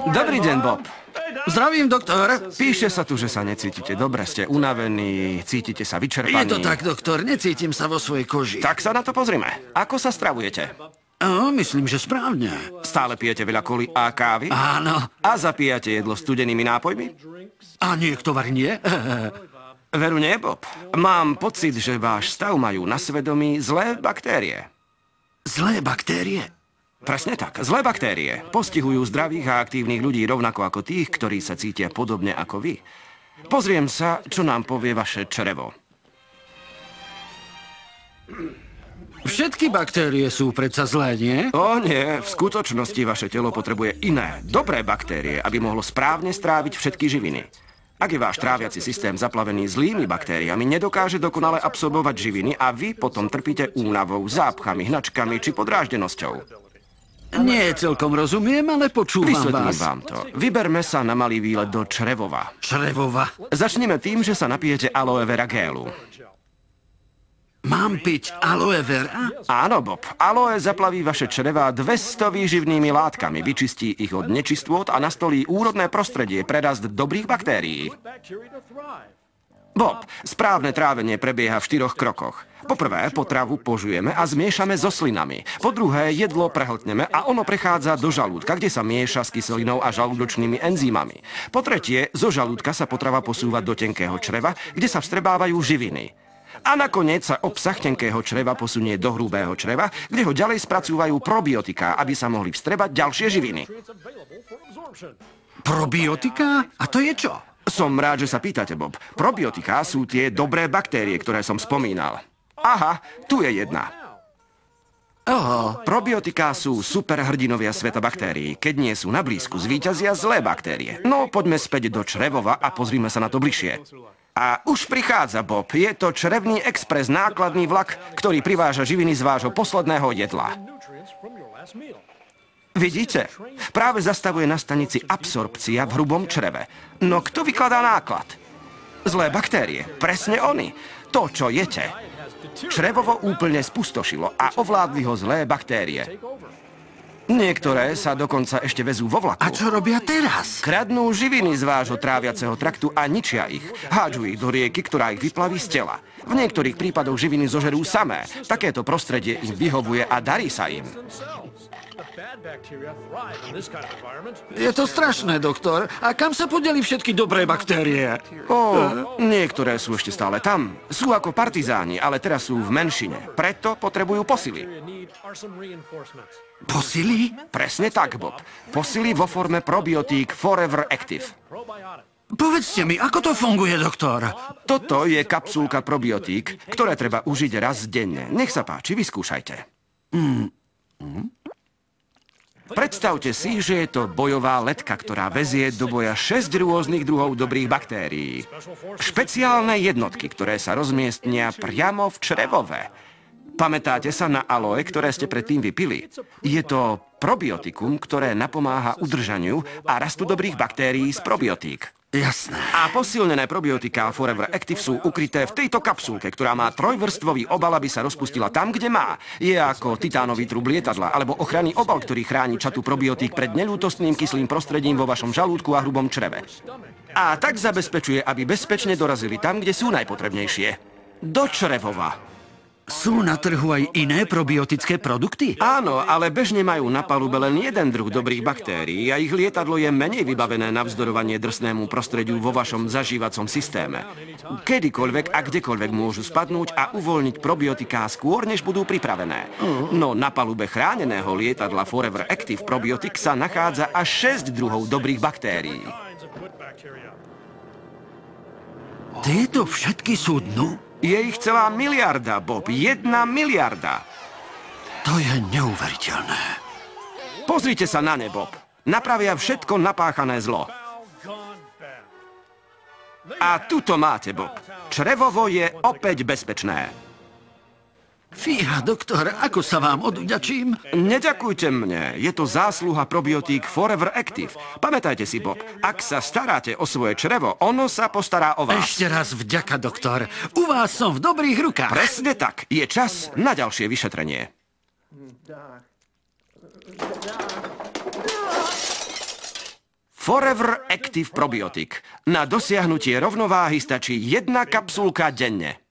Dobrý deň, Bob. Zdravím, doktor. Píše sa tu, že sa necítite dobre, ste unavení, cítite sa vyčerpaní. Je to tak, doktor, necítim sa vo svojej koži. Tak sa na to pozrime. Ako sa stravujete? Myslím, že správne. Stále pijete veľa koly a kávy? Áno. A zapíjate jedlo studenými nápojmi? A niekto var nie? Veru nie, Bob. Mám pocit, že váš stav majú na svedomí zlé baktérie. Zlé baktérie? Presne tak. Zlé baktérie postihujú zdravých a aktívnych ľudí rovnako ako tých, ktorí sa cítia podobne ako vy. Pozriem sa, čo nám povie vaše črevo. Všetky baktérie sú predsa zlé, nie? O nie, v skutočnosti vaše telo potrebuje iné, dobré baktérie, aby mohlo správne stráviť všetky živiny. Ak je váš tráviaci systém zaplavený zlými baktériami, nedokáže dokonale absorbovať živiny a vy potom trpíte únavou, zápchami, hnačkami či podráždenosťou. Nie celkom rozumiem, ale počúvam Vysvetlím vás. vám to. Vyberme sa na malý výlet do Črevova. Črevova. Začneme tým, že sa napijete aloe vera gélu. Mám piť aloe vera? Áno, Bob. Aloe zaplaví vaše črevá 200 výživnými látkami, vyčistí ich od nečistôt a nastolí úrodné prostredie pre rast dobrých baktérií. Bob, správne trávenie prebieha v 4 krokoch. Poprvé, potravu požujeme a zmiešame so slinami. Po druhé, jedlo prehltneme a ono prechádza do žalúdka, kde sa mieša s kyselinou a žalúdočnými enzymami. Po tretie, zo žalúdka sa potrava posúva do tenkého čreva, kde sa vstrebávajú živiny. A nakoniec sa obsah tenkého čreva posunie do hrubého čreva, kde ho ďalej spracúvajú probiotiká, aby sa mohli vstrebať ďalšie živiny. Probiotika? A to je čo? Som rád, že sa pýtate, Bob. Probiotiká sú tie dobré baktérie, ktoré som spomínal. Aha, tu je jedna. Probiotiká sú superhrdinovia sveta baktérií. Keď nie sú na blízku, zvíťazia zlé baktérie. No, poďme späť do Črevova a pozrime sa na to bližšie. A už prichádza, Bob. Je to Črevný expres, nákladný vlak, ktorý priváža živiny z vášho posledného jedla. Vidíte? Práve zastavuje na stanici absorpcia v hrubom čreve. No kto vykladá náklad? Zlé baktérie. Presne oni. To, čo jete. Črevovo úplne spustošilo a ovládli ho zlé baktérie. Niektoré sa dokonca ešte vezú vo vlaku. A čo robia teraz? Kradnú živiny z vášho tráviaceho traktu a ničia ich. Hádžu ich do rieky, ktorá ich vyplaví z tela. V niektorých prípadoch živiny zožerú samé. Takéto prostredie im vyhovuje a darí sa im. Je to strašné, doktor. A kam sa podeli všetky dobré baktérie? Niektoré sú ešte stále tam. Sú ako partizáni, ale teraz sú v menšine. Preto potrebujú posily. Posily? Presne tak, Bob. Posily vo forme probiotík Forever Active. Povedzte mi, ako to funguje, doktor? Toto je kapsulka probiotík, ktoré treba užiť raz denne. Nech sa páči, vyskúšajte. Predstavte si, že je to bojová letka, ktorá vezie do boja 6 rôznych druhov dobrých baktérií. Špeciálne jednotky, ktoré sa rozmiestnia priamo v črevove. Pamätáte sa na aloe, ktoré ste predtým vypili? Je to probiotikum, ktoré napomáha udržaniu a rastu dobrých baktérií z probiotík. Jasné. A posilnené probiotiká Forever Active sú ukryté v tejto kapsulke, ktorá má trojvrstvový obal, aby sa rozpustila tam, kde má. Je ako titánový trub lietadla alebo ochranný obal, ktorý chráni čatu probiotík pred neľútostným kyslým prostredím vo vašom žalúdku a hrubom čreve. A tak zabezpečuje, aby bezpečne dorazili tam, kde sú najpotrebnejšie. Do črevova. Sú na trhu aj iné probiotické produkty? Áno, ale bežne majú na palube len jeden druh dobrých baktérií a ich lietadlo je menej vybavené na vzdorovanie drsnému prostrediu vo vašom zažívacom systéme. Kedykoľvek a kdekoľvek môžu spadnúť a uvoľniť probiotiká skôr, než budú pripravené. No na palube chráneného lietadla Forever Active Probiotic sa nachádza až 6 druhov dobrých baktérií. Tieto všetky sú dnu? Je ich celá miliarda, Bob. 1 miliarda. To je neuveriteľné. Pozrite sa na ne, Bob. Napravia všetko napáchané zlo. A tuto máte, Bob. Črevovo je opäť bezpečné. Fíha, doktor, ako sa vám odvďačím? Neďakujte mne, je to zásluha probiotík Forever Active. Pamätajte si, Bob, ak sa staráte o svoje črevo, ono sa postará o vás. Ešte raz vďaka, doktor. U vás som v dobrých rukách. Presne tak, je čas na ďalšie vyšetrenie. Forever Active probiotik. Na dosiahnutie rovnováhy stačí 1 kapsulka denne.